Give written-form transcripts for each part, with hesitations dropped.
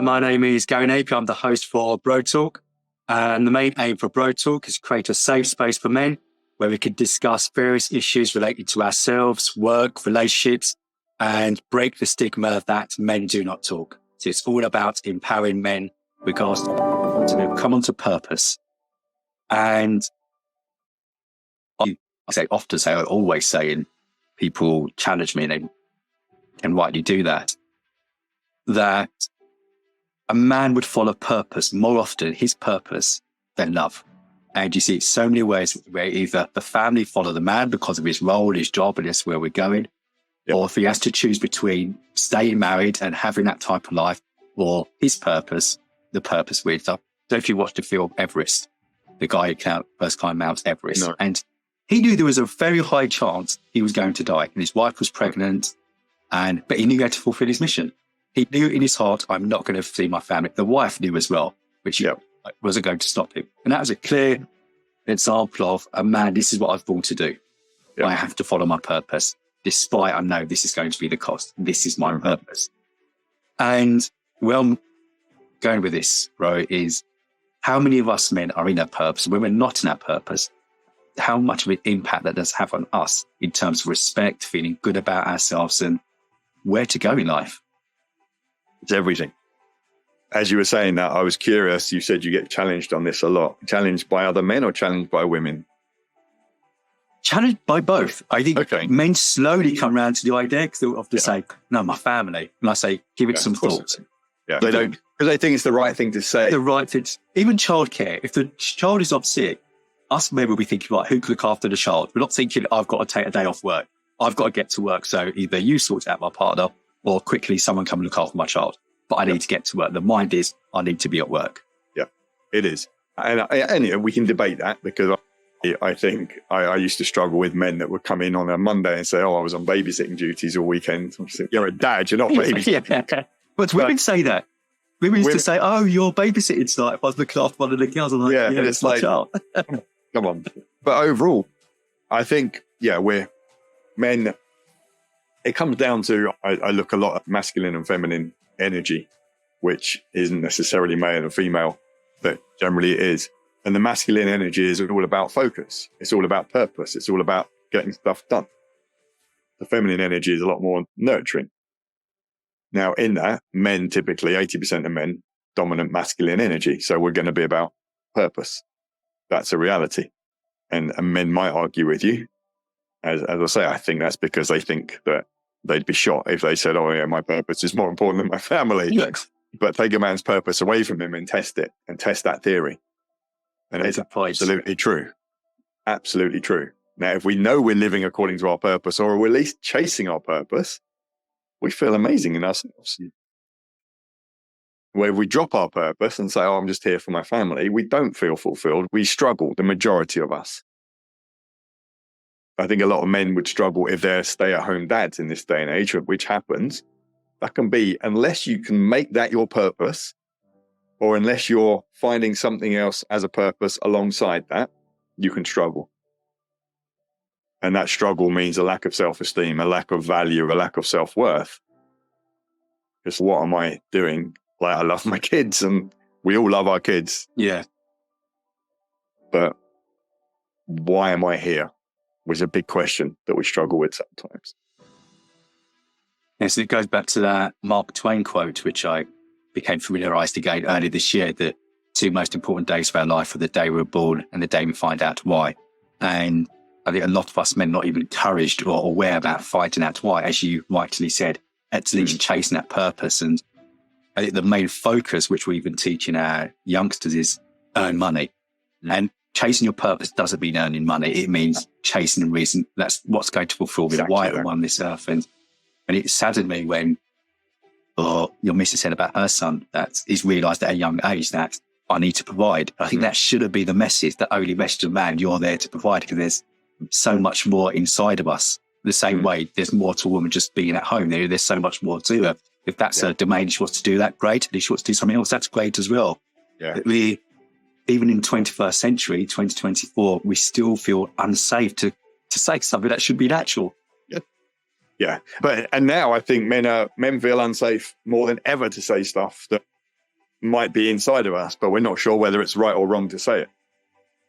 Hi, my name is Gary Napier. I'm the host for Bro Talk. And the main aim for Bro Talk is to create a safe space for men where we can discuss various issues related to ourselves, work, relationships, and break the stigma that men do not talk. So it's all about empowering men because to come onto purpose. And I always say, and people challenge me, and they can rightly do that a man would follow purpose more often, his purpose, than love. And you see so many ways where either the family follow the man because of his role, his job, and that's where we're going, or if he has to choose between staying married and having that type of life, or his purpose, the purpose with. So if you watch the film Everest, the guy who first climbed Mount Everest, and he knew there was a very high chance he was going to die, and his wife was pregnant, but he knew he had to fulfill his mission. He knew in his heart, I'm not going to see my family. The wife knew as well, which wasn't going to stop him. And that was a clear example of a man, this is what I've born to do. Yep. I have to follow my purpose, despite I know this is going to be the cost. This is my purpose. And well, going with this, bro, is how many of us men are in our purpose? When we're not in our purpose, how much of an impact that does have on us in terms of respect, feeling good about ourselves, and where to go in life. It's everything. As you were saying that, I was curious. You said you get challenged on this a lot. Challenged by other men or challenged by women? Challenged by both. I think men slowly come around to the idea because they'll often say, no, my family. And I say, give it some thought. Yeah, they don't, because they think it's the right thing to say. The right thing. Even childcare. If the child is off sick, us men will be thinking, right, who can look after the child? We're not thinking, I've got to take a day off work. I've got to get to work. So either you sort out my partner or quickly someone come and look after my child. But I need to get to work. The mind is, I need to be at work. Yeah, it is. And we can debate that because I think I used to struggle with men that would come in on a Monday and say, I was on babysitting duties all weekend. You're a dad, you're not babysitting. But women say that. Women used to say, you're babysitting tonight. If I was looking after one of the girls, I'm like, it's my child. Come on. But overall, I think, we're men. It comes down to, I look a lot at masculine and feminine energy, which isn't necessarily male and female, but generally it is. And the masculine energy is all about focus. It's all about purpose. It's all about getting stuff done. The feminine energy is a lot more nurturing. Now, in that, men typically, 80% of men, dominant masculine energy. So we're going to be about purpose. That's a reality. And men might argue with you. As I say, I think that's because they think that they'd be shot if they said, my purpose is more important than my family. Yes. But take a man's purpose away from him and test it and test that theory. And it's absolutely true. Absolutely true. Now, if we know we're living according to our purpose, or we're at least chasing our purpose, we feel amazing in ourselves. Where we drop our purpose and say, I'm just here for my family, we don't feel fulfilled. We struggle, the majority of us. I think a lot of men would struggle if they're stay-at-home dads in this day and age, which happens. That can be, unless you can make that your purpose, or unless you're finding something else as a purpose alongside that, you can struggle. And that struggle means a lack of self-esteem, a lack of value, a lack of self-worth. Because what am I doing? Like, I love my kids, and we all love our kids. Yeah. But why am I here? Was a big question that we struggle with sometimes. Yes, it goes back to that Mark Twain quote, which I became familiarized again earlier this year, that two most important days of our life are the day we were born and the day we find out why. And I think a lot of us men are not even encouraged or aware about finding out why, as you rightly said, at least chasing that purpose. And I think the main focus, which we've been teaching our youngsters, is earn money. And chasing your purpose doesn't mean earning money. It means chasing the reason. That's what's going to fulfill me, why I'm on this earth. And it saddened me when your missus said about her son that he's realised at a young age that I need to provide. I think that should have been the message, the only message of man, you're there to provide, because there's so much more inside of us. The same way there's more to a woman just being at home. There's so much more to her. If that's a domain she wants to do, that great. And if she wants to do something else, that's great as well. Yeah. Even in 21st century, 2024, we still feel unsafe to say something that should be natural. Yeah. And now I think men feel unsafe more than ever to say stuff that might be inside of us, but we're not sure whether it's right or wrong to say it.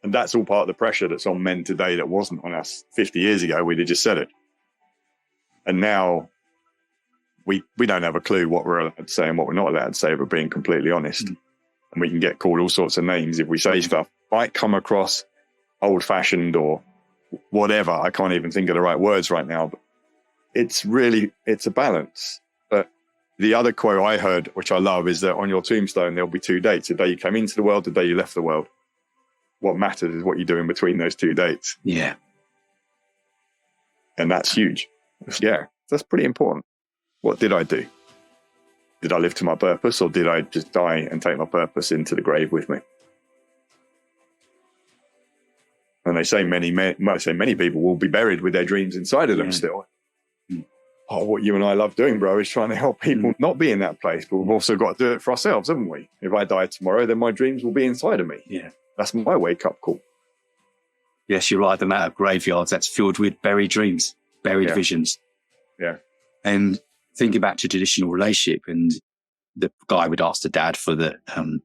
And that's all part of the pressure that's on men today that wasn't on us 50 years ago. We'd have just said it. And now we don't have a clue what we're allowed to say and what we're not allowed to say, if we're being completely honest. And we can get called all sorts of names if we say stuff. Might come across old-fashioned or whatever. I can't even think of the right words right now. But it's a balance. But the other quote I heard, which I love, is that on your tombstone, there'll be 2 dates: the day you came into the world, the day you left the world. What matters is what you do in between those 2 dates. Yeah. And that's huge. Yeah, that's pretty important. What did I do? Did I live to my purpose, or did I just die and take my purpose into the grave with me? And they say many people will be buried with their dreams inside of them still. Oh, what you and I love doing, bro, is trying to help people not be in that place. But we've also got to do it for ourselves, haven't we? If I die tomorrow, then my dreams will be inside of me. Yeah. That's my wake-up call. Yes, you're right. The amount of graveyards that's filled with buried dreams, buried visions. Yeah. And thinking back to traditional relationship, and the guy would ask the dad for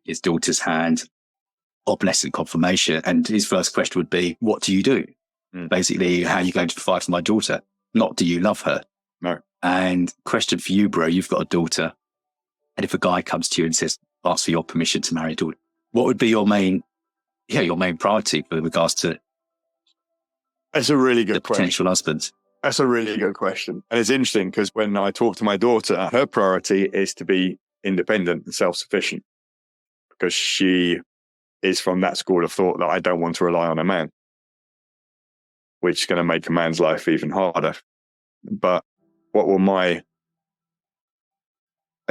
his daughter's hand or blessing confirmation. And his first question would be, what do you do? Basically, how are you going to provide for my daughter? Not, do you love her? No. And question for you, bro, you've got a daughter. And if a guy comes to you and says, ask for your permission to marry a daughter, what would be your main priority with regards to that's a really good question. Potential husband? That's a really good question. And it's interesting because when I talk to my daughter, her priority is to be independent and self-sufficient, because she is from that school of thought that I don't want to rely on a man, which is going to make a man's life even harder. But I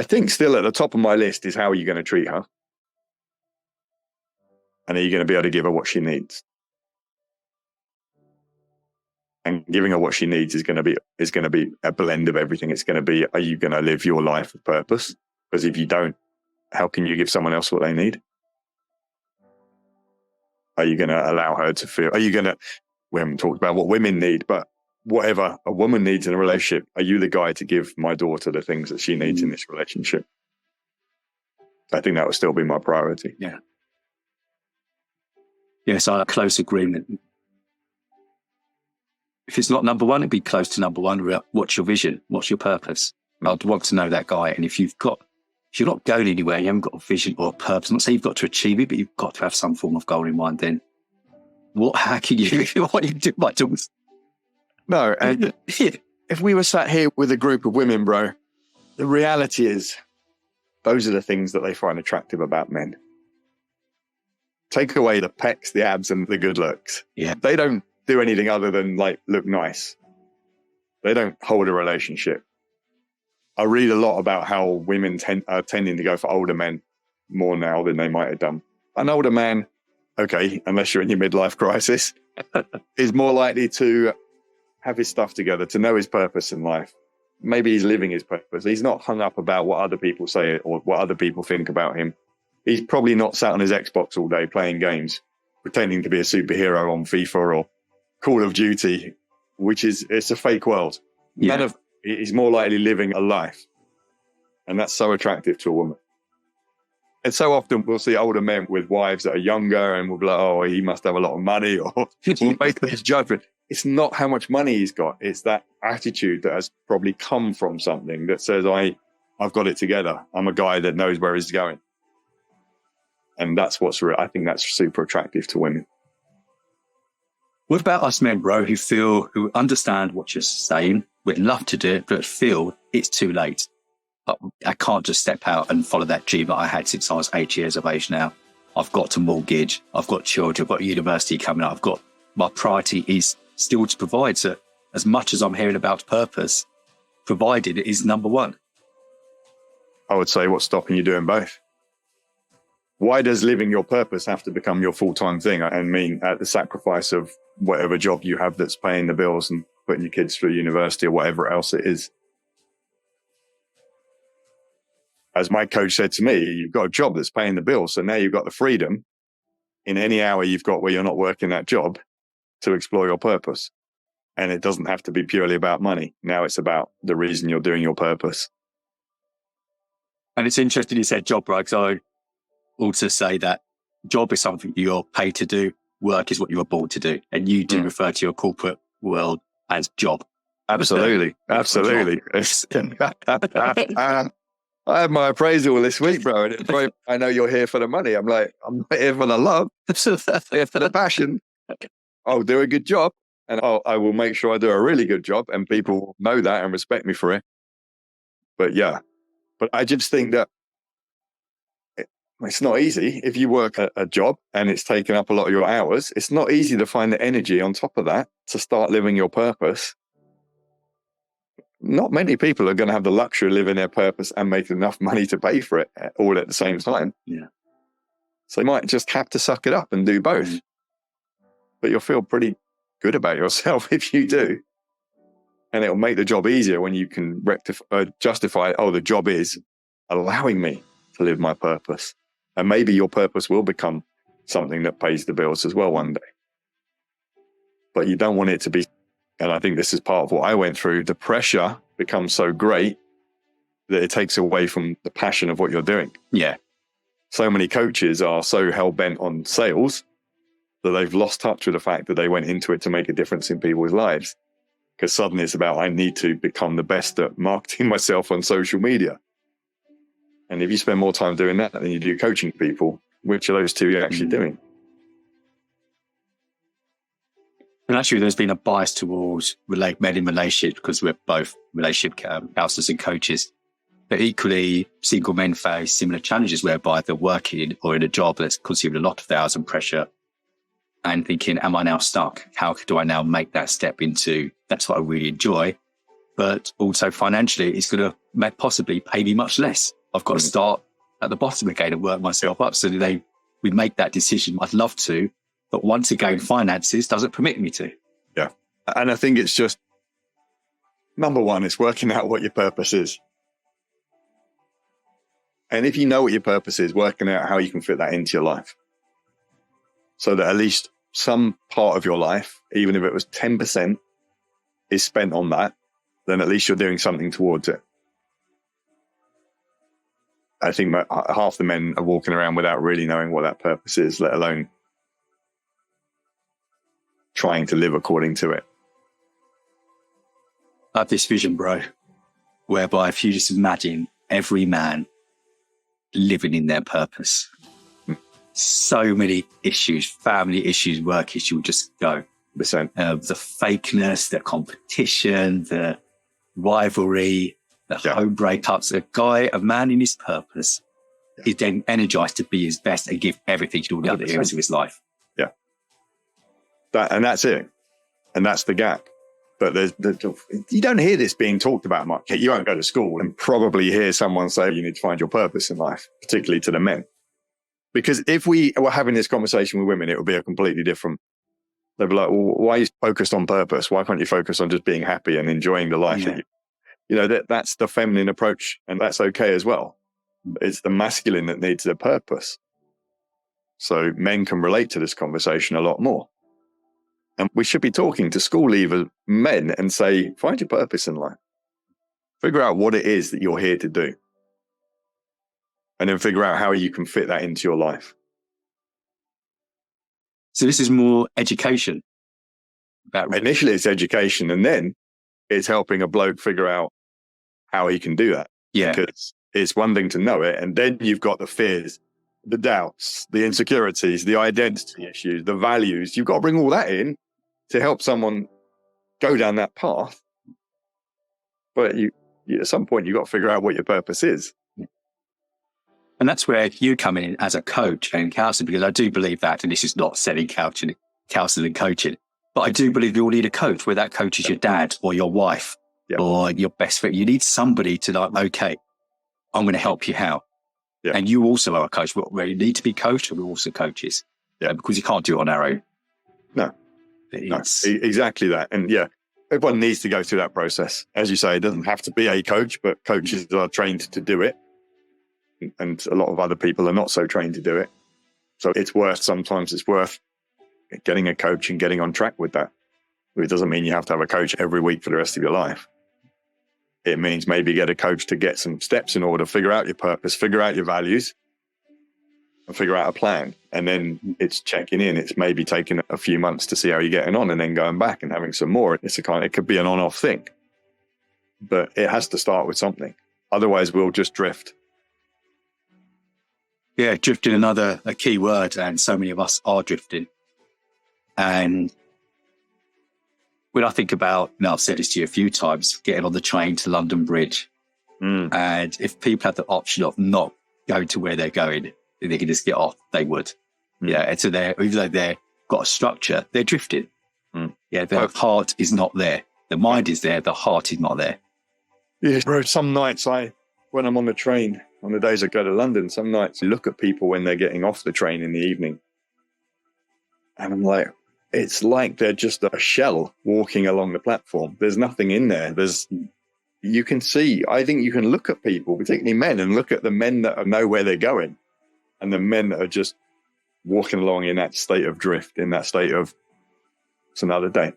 think still at the top of my list is, how are you going to treat her? And are you going to be able to give her what she needs? And giving her what she needs is going to be a blend of everything. It's going to be, are you going to live your life with purpose? Because if you don't, how can you give someone else what they need? Are you going to allow her to feel, we haven't talked about what women need, but whatever a woman needs in a relationship, are you the guy to give my daughter the things that she needs in this relationship? I think that would still be my priority. Yeah. Yes, I close agreement. If it's not number one, it'd be close to number one. What's your vision? What's your purpose? I'd want to know that guy. And if you're not going anywhere, you haven't got a vision or a purpose, I'm not saying you've got to achieve it, but you've got to have some form of goal in mind, then how can you do my tools? No, and if we were sat here with a group of women, bro, the reality is those are the things that they find attractive about men. Take away the pecs, the abs, and the good looks. Yeah. They don't do anything other than look nice. They don't hold a relationship. I read a lot about how women are tending to go for older men more now than they might have done. An older man, okay, unless you're in your midlife crisis, is more likely to have his stuff together, to know his purpose in life. Maybe he's living his purpose. He's not hung up about what other people say or what other people think about him. He's probably not sat on his Xbox all day playing games, pretending to be a superhero on FIFA or Call of Duty, it's a fake world. Yeah. He's more likely living a life. And that's so attractive to a woman. And so often we'll see older men with wives that are younger and we'll be like, oh, he must have a lot of money, or we'll make this judgment. It's not how much money he's got. It's that attitude that has probably come from something that says, I've got it together. I'm a guy that knows where he's going. And that's I think that's super attractive to women. What about us men, bro, who understand what you're saying, would love to do it, but feel it's too late? I can't just step out and follow that dream that I had since I was 8 years of age now. I've got to mortgage. I've got children. I've got university coming up. My priority is still to provide. So as much as I'm hearing about purpose, provided it is number one. I would say, what's stopping you doing both? Why does living your purpose have to become your full-time thing and mean at the sacrifice of whatever job you have that's paying the bills and putting your kids through university or whatever else it is? As my coach said to me, you've got a job that's paying the bills. So now you've got the freedom in any hour you've got where you're not working that job to explore your purpose. And it doesn't have to be purely about money. Now it's about the reason you're doing your purpose. And it's interesting you said job, right? So also say that job is something you're paid to do. Work is what you were born to do. And you do refer to your corporate world as job. Absolutely. Absolutely. I had my appraisal this week, bro. And it's very, I know you're here for the money. I'm like, I'm not here for the love. I'm here for the passion. I'll do a good job, and I will make sure I do a really good job, and people know that and respect me for it. But yeah, but I just think that it's not easy. If you work a job and it's taking up a lot of your hours, it's not easy to find the energy on top of that to start living your purpose. Not many people are going to have the luxury of living their purpose and make enough money to pay for it all at the same time. Yeah. So you might just have to suck it up and do both. But you'll feel pretty good about yourself if you do. And it'll make the job easier when you can justify, the job is allowing me to live my purpose. And maybe your purpose will become something that pays the bills as well one day. But you don't want it to be. And I think this is part of what I went through. The pressure becomes so great that it takes away from the passion of what you're doing. Yeah. So many coaches are so hell-bent on sales that they've lost touch with the fact that they went into it to make a difference in people's lives. Because suddenly it's about, I need to become the best at marketing myself on social media. And if you spend more time doing that than you do coaching people, which of those two you're actually doing? And actually, there's been a bias towards men in relationships because we're both relationship counselors and coaches. But equally, single men face similar challenges whereby they're working or in a job that's consuming a lot of hours and pressure and thinking, am I now stuck? How do I now make that step into that's what I really enjoy? But also financially, it's going to possibly pay me much less. I've got to start at the bottom again and work myself up. So we make that decision. I'd love to. But once again, finances doesn't permit me to. Yeah. And I think it's just, number one, it's working out what your purpose is. And if you know what your purpose is, working out how you can fit that into your life. So that at least some part of your life, even if it was 10%, is spent on that, then at least you're doing something towards it. I think half the men are walking around without really knowing what that purpose is, let alone trying to live according to it. I have this vision, bro, whereby if you just imagine every man living in their purpose, so many issues, family issues, work issues will just go. The fakeness, the competition, the rivalry, the home breakups. A man in his purpose is then energized to be his best and give everything to all the other areas of his life. Yeah. And that's it. And that's the gap. But you don't hear this being talked about much. You won't go to school and probably hear someone say you need to find your purpose in life, particularly to the men. Because if we were having this conversation with women, it would be a completely different. They'd be like, well, why are you focused on purpose? Why can't you focus on just being happy and enjoying the life that that's the feminine approach, and that's okay as well. It's the masculine that needs a purpose. So men can relate to this conversation a lot more. And we should be talking to school leaver men and say, find your purpose in life. Figure out what it is that you're here to do. And then figure out how you can fit that into your life. So this is more education. Initially it's education, and then it's helping a bloke figure out how he can do that. Yeah. Because it's one thing to know it, and then you've got the fears, the doubts, the insecurities, the identity issues, the values. You've got to bring all that in to help someone go down that path. But at some point, you've got to figure out what your purpose is. And that's where you come in as a coach and counselor, because I do believe that, and this is not selling counseling and coaching, but I do believe you all need a coach, where that coach is your dad or your wife or your best friend. You need somebody to okay, I'm going to help you out. Yeah. And you also are a coach. Where you need to be coached, and we're also coaches. Yeah. Because you can't do it on our own. No, exactly that. And everyone needs to go through that process. As you say, it doesn't have to be a coach, but coaches are trained to do it. And a lot of other people are not so trained to do it. So sometimes it's worth getting a coach and getting on track with that. It doesn't mean you have to have a coach every week for the rest of your life. It means maybe get a coach to get some steps in order, figure out your purpose, figure out your values, and figure out a plan. And then it's checking in. It's maybe taking a few months to see how you're getting on and then going back and having some more. It could be an on-off thing, but it has to start with something. Otherwise we'll just drift. Yeah, drifting, a key word, and so many of us are drifting. And when I think about, I've said this to you a few times, getting on the train to London Bridge, and if people had the option of not going to where they're going, they can just get off, they would. Yeah, and so even though they've got a structure, they're drifting. Yeah, their heart is not there. The mind is there, the heart is not there. Yeah, bro, some nights when I'm on the train, on the days I go to London, some nights I look at people when they're getting off the train in the evening, and I'm like, it's like they're just a shell walking along the platform. There's nothing in there. You can see, I think you can look at people, particularly men, and look at the men that know where they're going and the men that are just walking along in that state of drift, in that state of, it's another day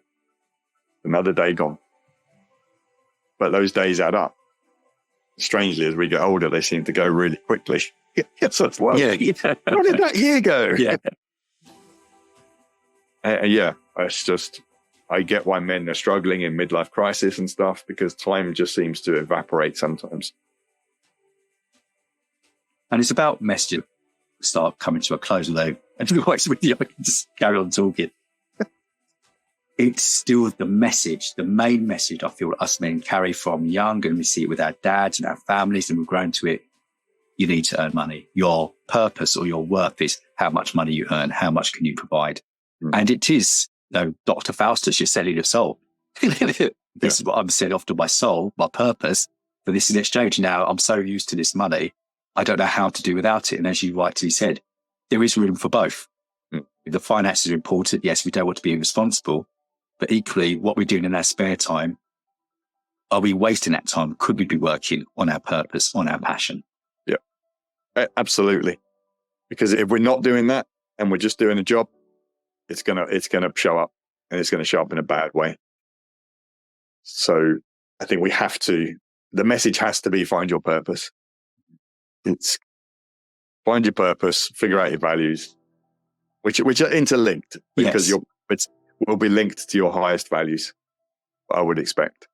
gone. But those days add up. Strangely, as we get older, they seem to go really quickly. Yes, well, How did that year go? Yeah. It's just, I get why men are struggling in midlife crisis and stuff, because time just seems to evaporate sometimes. And it's about messaging. Start coming to a close, although otherwise with you, I can just carry on talking. It's still the message, the main message I feel us men carry from young, and we see it with our dads and our families, and we've grown to it. You need to earn money. Your purpose or your worth is how much money you earn, how much can you provide. And it is, Dr. Faustus, you're selling your soul. This is what I'm selling off to my soul, my purpose, for this in exchange. Now, I'm so used to this money, I don't know how to do without it. And as you rightly said, there is room for both. The finances are important. Yes, we don't want to be irresponsible. But equally, what we're doing in our spare time, are we wasting that time? Could we be working on our purpose, on our passion? Yeah, absolutely. Because if we're not doing that and we're just doing a job, it's gonna show up, and it's gonna show up in a bad way. So I think the message has to be find your purpose. It's find your purpose, figure out your values, which are interlinked, because your purpose will be linked to your highest values, I would expect.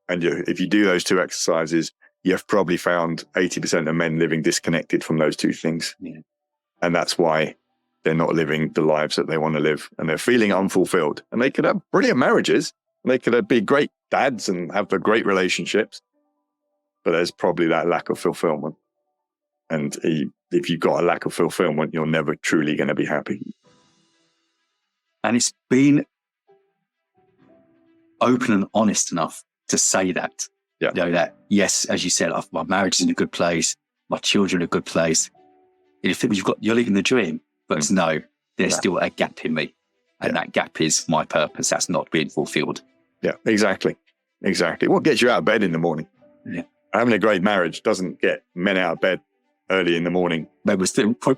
And if you do those two exercises, you've probably found 80% of men living disconnected from those two things. Yeah. And that's why they're not living the lives that they want to live, and they're feeling unfulfilled. And they could have brilliant marriages, and they could be great dads and have great relationships, but there's probably that lack of fulfillment. And if you've got a lack of fulfillment, you're never truly going to be happy. And it's been open and honest enough to say that. Yeah. That, yes, as you said, my marriage is in a good place, my children are in a good place. And you're living the dream, but no, there's still a gap in me. And that gap is my purpose. That's not being fulfilled. Yeah, exactly. What gets you out of bed in the morning? Yeah. Having a great marriage doesn't get men out of bed early in the morning.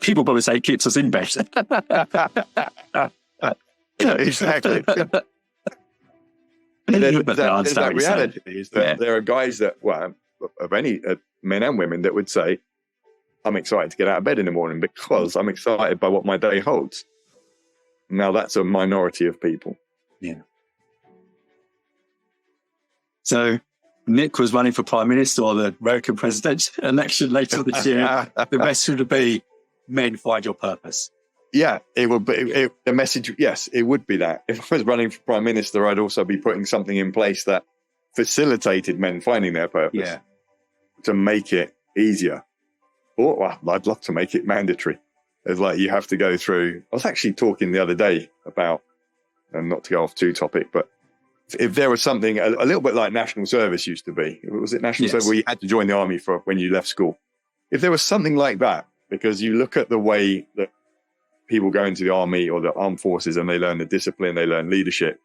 People probably say it keeps us in bed. Exactly. And then there's that reality is that there are guys that, of any men and women, that would say, I'm excited to get out of bed in the morning because I'm excited by what my day holds. Now that's a minority of people. Yeah. So Nick was running for Prime Minister or the American presidential election later this year. The message would be, men, find your purpose. Yeah, it would be the message. Yes, it would be that. If I was running for Prime Minister, I'd also be putting something in place that facilitated men finding their purpose to make it easier. Or I'd love to make it mandatory. It's like you have to go through. I was actually talking the other day about, and not to go off too topic, but if there was something a little bit like national service used to be, was it national service where you had to join the army for when you left school? If there was something like that, because you look at the way that people go into the army or the armed forces and they learn the discipline, they learn leadership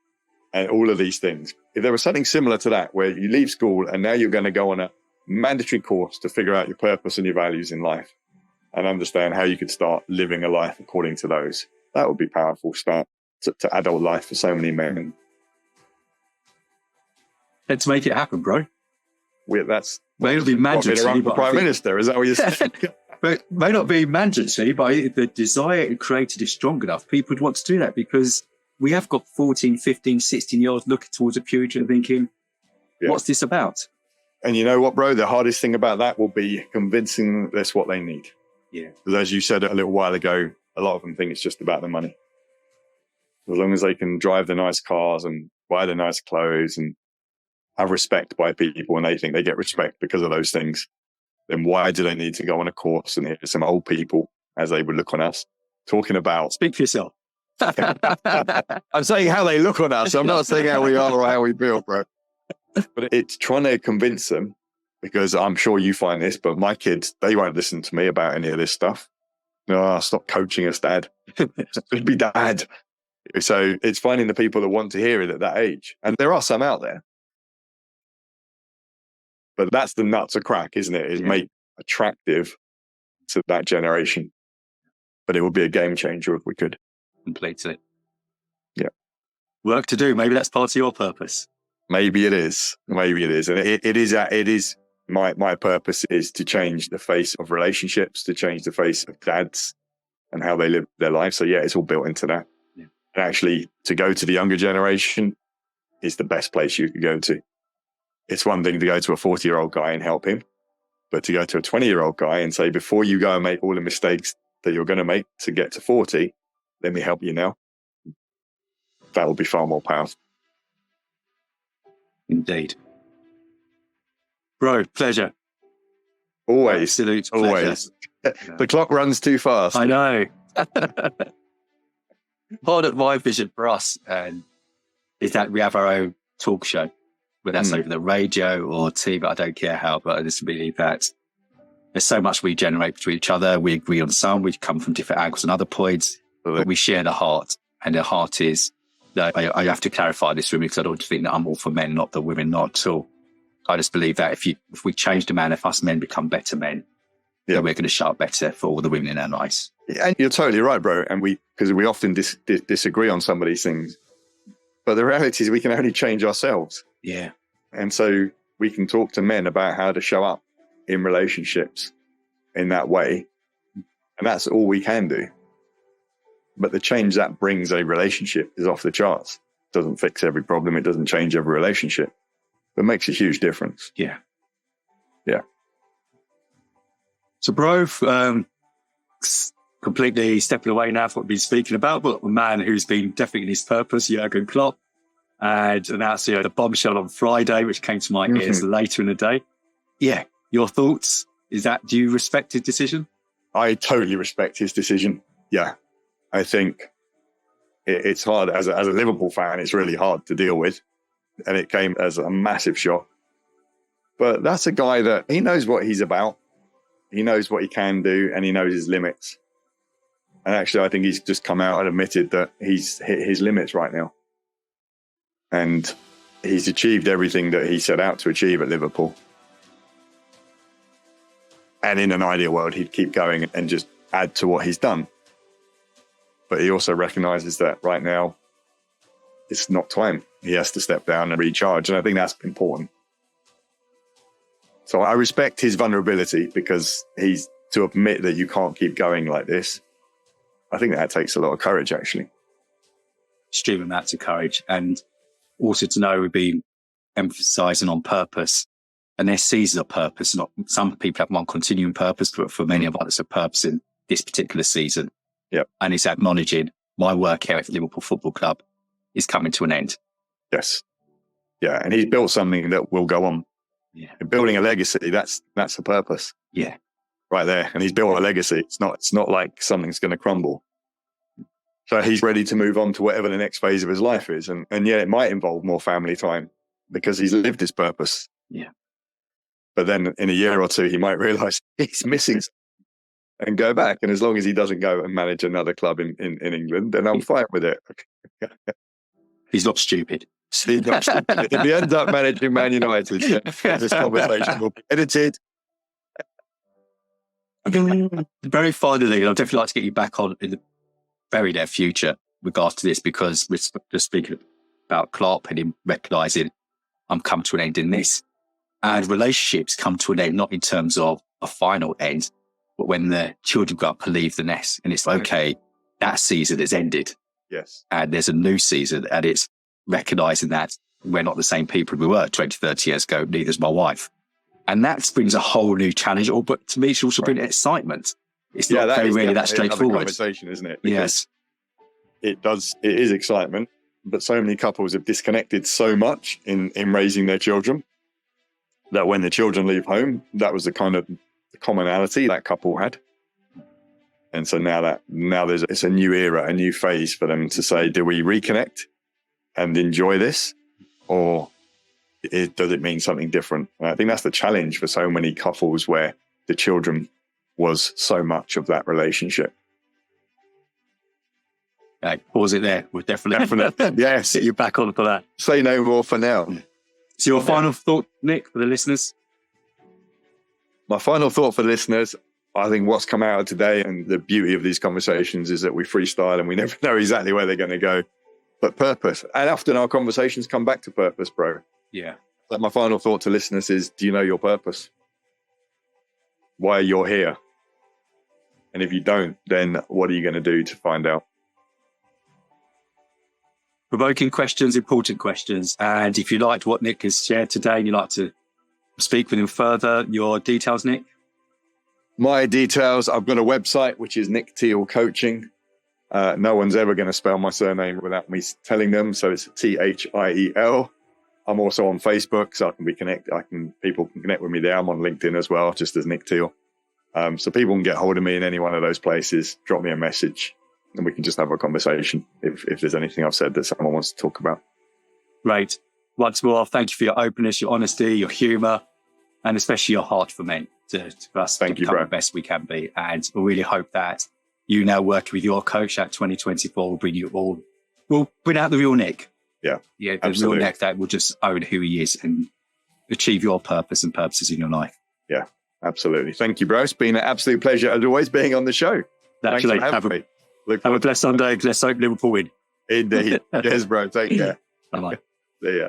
and all of these things. If there was something similar to that, where you leave school and now you're going to go on a mandatory course to figure out your purpose and your values in life and understand how you could start living a life according to those, that would be a powerful start to adult life for so many men. Let's make it happen, bro. That's it'll be mandatory. Run for Prime Minister, is that what you're saying? But it may not be mandatory, but if the desire and created is strong enough, people would want to do that, because we have got 14, 15, 16-year-olds looking towards a future and thinking, what's this about? And you know what, bro? The hardest thing about that will be convincing them that's what they need. Yeah. Because as you said a little while ago, a lot of them think it's just about the money. As long as they can drive the nice cars and buy the nice clothes and have respect by people, and they think they get respect because of those things, then why do they need to go on a course and hear some old people, as they would look on us, talking about... Speak for yourself. I'm saying how they look on us. I'm not saying how we are or how we feel, bro. But it's trying to convince them, because I'm sure you find this, but my kids, they won't listen to me about any of this stuff. No, stop coaching us, Dad. Just be Dad. So it's finding the people that want to hear it at that age. And there are some out there. But that's the nuts of crack, isn't it? Is make attractive to that generation. But it would be a game changer if we could. Completely. Yeah. Work to do. Maybe that's part of your purpose. Maybe it is. Maybe it is. And it is. My purpose is to change the face of relationships, to change the face of dads and how they live their life. So yeah, it's all built into that. Yeah. And actually, to go to the younger generation is the best place you could go to. It's one thing to go to a 40-year-old guy and help him, but to go to a 20-year-old guy and say, before you go and make all the mistakes that you're going to make to get to 40, let me help you now. That will be far more powerful. Indeed. Bro, pleasure. Always. Absolute pleasure. Always. The clock runs too fast. I know. Part of my vision for us is that we have our own talk show, whether that's over the radio or TV, I don't care how, but I just believe that there's so much we generate between each other. We agree on some, we come from different angles and other points, but we share the heart. And the heart is, I have to clarify this, because I don't think that I'm all for men, not the women, not at all. I just believe that if we change the man, if us men become better men, then we're going to show up better for all the women in our lives. And you're totally right, bro. And because we often disagree on some of these things, but the reality is we can only change ourselves. Yeah. And so we can talk to men about how to show up in relationships in that way. And that's all we can do. But the change that brings a relationship is off the charts. It doesn't fix every problem. It doesn't change every relationship. But makes a huge difference. Yeah. Yeah. So, bro, completely stepping away now from what we've been speaking about, but a man who's been definitely in his purpose, Jurgen Klopp, and announced the bombshell on Friday, which came to my ears later in the day. Yeah. Your thoughts? Do you respect his decision? I totally respect his decision. Yeah. I think it's hard as a Liverpool fan. It's really hard to deal with. And it came as a massive shock. But that's a guy that he knows what he's about. He knows what he can do, and he knows his limits. And actually, I think he's just come out and admitted that he's hit his limits right now. And he's achieved everything that he set out to achieve at Liverpool. And in an ideal world, he'd keep going and just add to what he's done. But he also recognizes that right now, it's not time. He has to step down and recharge. And I think that's important. So I respect his vulnerability, because he's to admit that you can't keep going like this. I think that takes a lot of courage, actually. Extreme amounts of courage. And also to know we've been emphasizing on purpose. And there's seasons of purpose. Not some people have one continuing purpose, but for many of us, a purpose in this particular season. Yep. And it's acknowledging my work here at the Liverpool Football Club is coming to an end. Yes. Yeah. And he's built something that will go on. Yeah. And building a legacy, that's the purpose. Yeah. Right there. And he's built a legacy. It's not like something's going to crumble. So he's ready to move on to whatever the next phase of his life is. And yeah, it might involve more family time because he's lived his purpose. Yeah. But then in a year or two, he might realize he's missing and go back. And as long as he doesn't go and manage another club in England, then I'm fine with it. He's not stupid. If he ends up managing Man United, this conversation will be edited. Very finally, I'd definitely like to get you back on in the very near future with regards to this, because we're just speaking about Klopp and him recognising I'm come to an end in this. And relationships come to an end, not in terms of a final end, but But when the children go up to leave the nest and it's okay, that season has ended. Yes. And there's a new season, and it's recognizing that we're not the same people we were 20, 30 years ago. Neither's my wife. And that brings a whole new challenge. But to me, it's also bring excitement. It's not really that straightforward. Conversation, isn't it? Because yes. It is excitement, but so many couples have disconnected so much in raising their children that when the children leave home, that was the kind of commonality that couple had. And so now it's a new era, a new phase for them to say, do we reconnect and enjoy this, or does it mean something different? And I think that's the challenge for so many couples where the children was so much of that relationship. Okay, pause it there. We're definitely Yes. Get you back on for that. Say no more for now. So your final thought, Nick, for the listeners? My final thought for the listeners, I think what's come out of today and the beauty of these conversations is that we freestyle and we never know exactly where they're going to go. But purpose. And often our conversations come back to purpose, bro. Yeah. Like my final thought to listeners is, do you know your purpose? Why you're here? And if you don't, then what are you going to do to find out? Provoking questions, important questions. And if you liked what Nick has shared today and you'd like to speak with him further, your details, Nick? My details, I've got a website, which is Nick Teal Coaching. No one's ever going to spell my surname without me telling them. So it's Thiel. I'm also on Facebook, so I can be connected. People can connect with me there. I'm on LinkedIn as well, just as Nick Teal. So people can get hold of me in any one of those places. Drop me a message, and we can just have a conversation if there's anything I've said that someone wants to talk about. Great. Once more, thank you for your openness, your honesty, your humour, and especially your heart for men to us to become the best we can be. And we really hope that you now working with your coach at 2024 will bring out the real Nick. Yeah, the absolutely. real Nick that will just own who he is and achieve your purpose and purposes in your life. Yeah, absolutely. Thank you, bro. It's been an absolute pleasure as always being on the show. Thanks for having me. Have a blessed Sunday. Let's hope Liverpool win. Indeed. Cheers, bro. Take care. Bye-bye. See ya.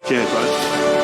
Cheers, brother.